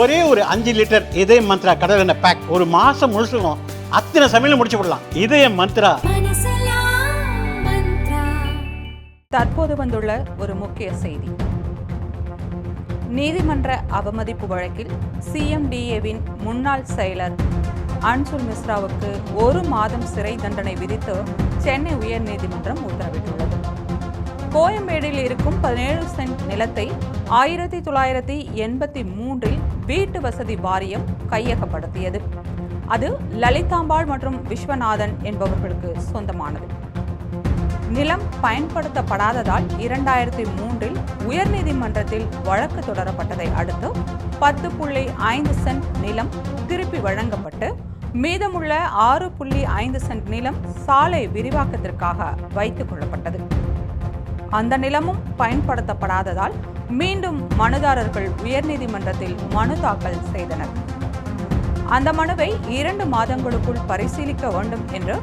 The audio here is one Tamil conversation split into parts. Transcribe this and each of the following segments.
ஒரே ஒரு 5 லிட்டர் இதய மந்த்ரா கடல் எண்ணெய் பேக் ஒரு மாசம் முழுசுக்கும் அத்தனை சமையல் முடிச்சு விடலாம். இதய மந்த்ரா. தற்போது வந்துள்ள ஒரு முக்கிய செய்தி. நீதிமன்ற அவமதிப்பு வழக்கில் சிஎம்டிஏவின் முன்னாள் செயலர் அன்சுல் மிஸ்ராவுக்கு 1 மாதம் சிறை தண்டனை விதித்து சென்னை உயர்நீதிமன்றம் உத்தரவிட்டுள்ளது. கோயம்பேடில் இருக்கும் 17 சென்ட் நிலத்தை 1983இல் வீட்டு வசதி வாரியம் கையகப்படுத்தியது. அது லலிதாம்பாள் மற்றும் விஸ்வநாதன் என்பவர்களுக்கு சொந்தமானது. நிலம் பயன்படுத்தப்படாததால் 2003இல் உயர்நீதிமன்றத்தில் வழக்கு தொடரப்பட்டதை அடுத்து 10.5 சென்ட் நிலம் திருப்பி வழங்கப்பட்டு மீதமுள்ள 6.5 சென்ட் நிலம் சாலை விரிவாக்கத்திற்காக வைத்துக் கொள்ளப்பட்டது. அந்த நிலமும் பயன்படுத்தப்படாததால் மீண்டும் மனுதாரர்கள் உயர்நீதிமன்றத்தில் மனு தாக்கல் செய்தனர். அந்த மனுவை 2 மாதங்களுக்குள் பரிசீலிக்க வேண்டும் என்று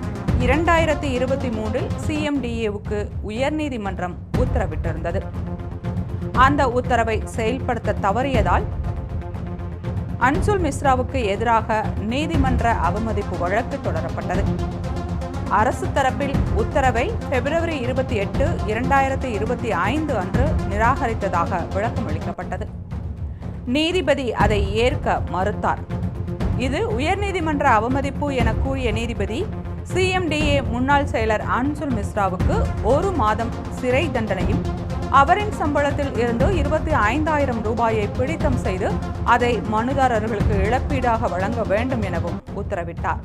2023இல் சிஎம்டிஏவுக்கு உயர்நீதிமன்றம் உத்தரவிட்டிருந்தது. அந்த உத்தரவை செயல்படுத்த தவறியதால் அன்சுல் மிஸ்ராவுக்கு எதிராக நீதிமன்ற அவமதிப்பு வழக்கு தொடரப்பட்டது. அரசு தரப்பில் உத்தரவை பிப்ரவரி 28, 2025 அன்று நிராகரித்ததாக விளக்கமளிக்கப்பட்டது. நீதிபதி அதை ஏற்க மறுத்தார். இது உயர்நீதிமன்ற அவமதிப்பு என கூறிய நீதிபதி சிஎம்டிஏ முன்னாள் செயலர் அன்சுல் மிஸ்ராவுக்கு 1 மாதம் சிறை தண்டனையும் அவரின் சம்பளத்தில் இருந்து 25,000 ரூபாயை பிடித்தம் செய்து அதை மனுதாரர்களுக்கு இழப்பீடாக வழங்க வேண்டும் எனவும் உத்தரவிட்டார்.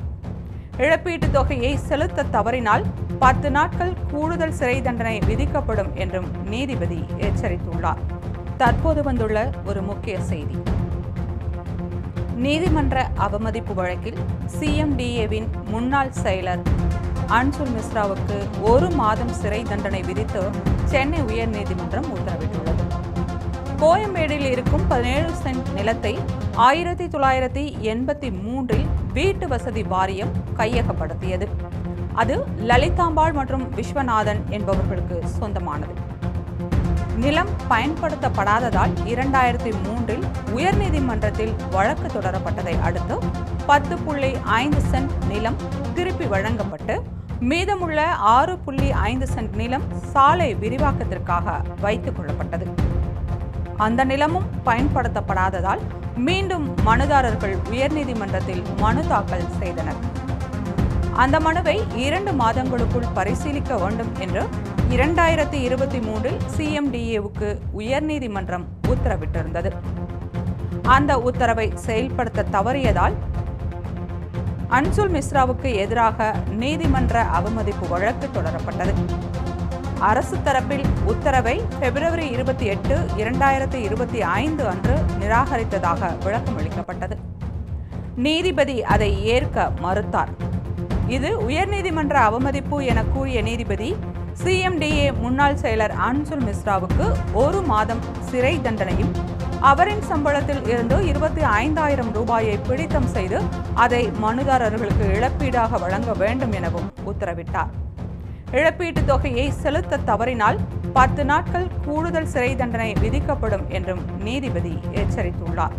இழப்பீட்டுத் தொகையை செலுத்த தவறினால் 10 நாட்கள் கூடுதல் சிறை தண்டனை விதிக்கப்படும் என்றும் நீதிபதி எச்சரித்துள்ளார். தற்போது வந்துள்ள ஒரு முக்கிய செய்தி. நீதிமன்ற அவமதிப்பு வழக்கில் சிஎம்டிஏவின் முன்னாள் செயலர் அன்சுல் மிஸ்ராவுக்கு 1 மாதம் சிறை தண்டனை விதித்து சென்னை உயர்நீதிமன்றம் உத்தரவிட்டுள்ளது. கோயம்பேடில் இருக்கும் 17 சென்ட் நிலத்தை 1983இல் வீட்டு வசதி வாரியம் கையகப்படுத்தியது. அது லலிதாம்பாள் மற்றும் விஸ்வநாதன் என்பவர்களுக்கு சொந்தமானது. நிலம் பயன்படுத்தப்படாததால் 2003இல் உயர்நீதிமன்றத்தில் வழக்கு தொடரப்பட்டதை அடுத்து 10.5 சென்ட் நிலம் திருப்பி வழங்கப்பட்டு மீதமுள்ள 6.5 சென்ட் நிலம் சாலை விரிவாக்கத்திற்காக வைத்துக் கொள்ளப்பட்டது. அந்த நிலமும் பயன்படுத்தப்படாததால் மீண்டும் மனுதாரர்கள் உயர்நீதிமன்றத்தில் மனு தாக்கல் செய்தனர். அந்த மனுவை 2 மாதங்களுக்குள் பரிசீலிக்க வேண்டும் என்று 2023இல் சிஎம்டிஏவுக்கு உயர்நீதிமன்றம் உத்தரவிட்டிருந்தது. அந்த உத்தரவை செயல்படுத்த தவறியதால் அன்சுல் மிஸ்ராவுக்கு எதிராக நீதிமன்ற அவமதிப்பு வழக்கு தொடரப்பட்டது. அரசு தரப்பில் உத்தரவை பிப்ரவரி 28, 2025 அன்று நிராகரித்ததாக விளக்கமளிக்கப்பட்டது. நீதிபதி அதை ஏற்க மறுத்தார். இது உயர்நீதிமன்ற அவமதிப்பு என கூறிய நீதிபதி சிஎம்டிஏ முன்னாள் செயலர் அன்சுல் மிஸ்ராவுக்கு 1 மாதம் சிறை தண்டனையும் அவரின் சம்பளத்தில் இருந்து 25,000 ரூபாயை பிடித்தம் செய்து அதை மனுதாரர்களுக்கு இழப்பீடாக வழங்க வேண்டும் எனவும் உத்தரவிட்டார். இழப்பீட்டுத் தொகையை செலுத்த தவறினால் 10 நாட்கள் கூடுதல் சிறை தண்டனை விதிக்கப்படும் என்றும் நீதிபதி எச்சரித்துள்ளார்.